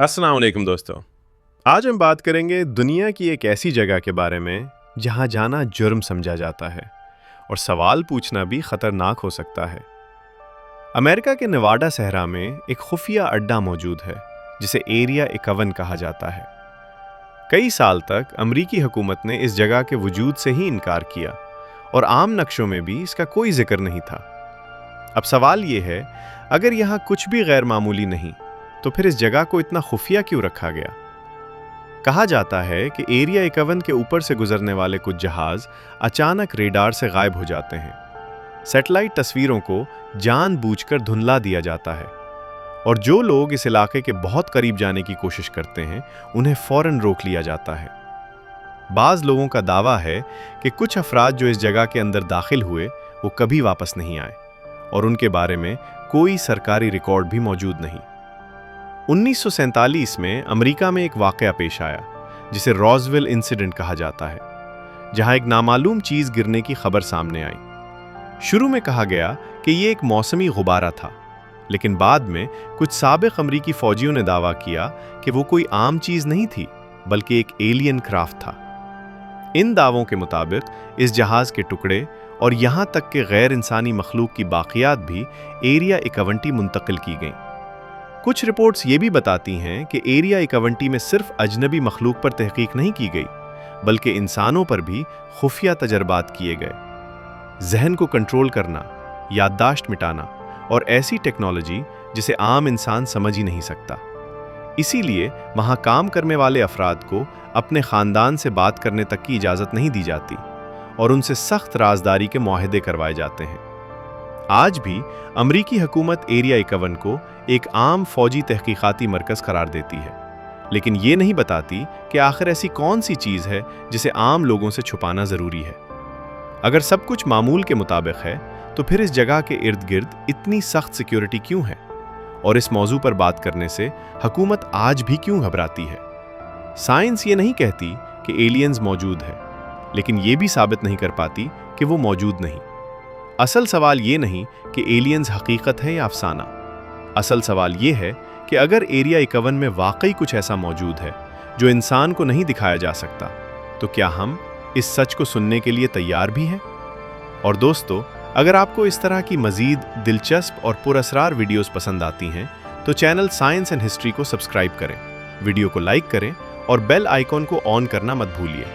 अस्सलाम वालेकुम दोस्तों। आज हम बात करेंगे दुनिया की एक ऐसी जगह के बारे में जहां जाना जुर्म समझा जाता है और सवाल पूछना भी खतरनाक हो सकता है। अमेरिका के नेवाडा सहरा में एक खुफिया अड्डा मौजूद है जिसे एरिया 51 कहा जाता है। कई साल तक अमरीकी हुकूमत ने इस जगह के वजूद से ही इनकार किया और आम नक्शों में भी इसका कोई जिक्र नहीं था। अब सवाल ये है, अगर यहाँ कुछ भी गैर मामूली नहीं तो फिर इस जगह को इतना खुफिया क्यों रखा गया? कहा जाता है कि एरिया 51 के ऊपर से गुजरने वाले कुछ जहाज अचानक रेडार से गायब हो जाते हैं। सैटेलाइट तस्वीरों को जानबूझकर धुंधला दिया जाता है और जो लोग इस इलाके के बहुत करीब जाने की कोशिश करते हैं उन्हें फौरन रोक लिया जाता है। बाज़ लोगों का दावा है कि कुछ अफराद जो इस जगह के अंदर दाखिल हुए वो कभी वापस नहीं आए और उनके बारे में कोई सरकारी रिकॉर्ड भी मौजूद नहीं। 1947 में अमेरिका में एक वाक़या पेश आया जिसे रॉसवेल इंसिडेंट कहा जाता है, जहां एक नामालूम चीज़ गिरने की खबर सामने आई। शुरू में कहा गया कि ये एक मौसमी गुब्बारा था, लेकिन बाद में कुछ साबिक अमरीकी फ़ौजियों ने दावा किया कि वो कोई आम चीज़ नहीं थी बल्कि एक एलियन क्राफ्ट था। इन दावों के मुताबिक इस जहाज़ के टुकड़े और यहाँ तक कि गैर इंसानी मखलूक की बाक़ियात भी एरिया 51 मुंतकिल की गईं। कुछ रिपोर्ट्स ये भी बताती हैं कि एरिया 51 में सिर्फ अजनबी मखलूक पर तहकीक नहीं की गई बल्कि इंसानों पर भी खुफिया तजर्बात किए गए। जहन को कंट्रोल करना, याददाश्त मिटाना और ऐसी टेक्नोलॉजी जिसे आम इंसान समझ ही नहीं सकता। इसीलिए वहाँ काम करने वाले अफराद को अपने ख़ानदान से बात करने तक की इजाज़त नहीं दी जाती और उनसे सख्त राजदारी के मुआहदे करवाए जाते हैं। आज भी अमरीकी हुकूमत एरिया 51 को एक आम फौजी तहकीकाती मरकज़ करार देती है, लेकिन ये नहीं बताती कि आखिर ऐसी कौन सी चीज़ है जिसे आम लोगों से छुपाना ज़रूरी है। अगर सब कुछ मामूल के मुताबिक है तो फिर इस जगह के इर्द गिर्द इतनी सख्त सिक्योरिटी क्यों है और इस मौजू पर बात करने से हुकूमत आज भी क्यों घबराती है? साइंस ये नहीं कहती कि एलियंस मौजूद है, लेकिन ये भी साबित नहीं कर पाती कि वो मौजूद नहीं। असल सवाल ये नहीं कि एलियंस हकीकत है या अफसाना। असल सवाल ये है कि अगर एरिया 51 में वाकई कुछ ऐसा मौजूद है जो इंसान को नहीं दिखाया जा सकता, तो क्या हम इस सच को सुनने के लिए तैयार भी हैं? और दोस्तों, अगर आपको इस तरह की मज़ीद दिलचस्प और पुरअसरार वीडियोस पसंद आती हैं तो चैनल साइंस एंड हिस्ट्री को सब्सक्राइब करें, वीडियो को लाइक करें और बेल आइकॉन को ऑन करना मत भूलिए।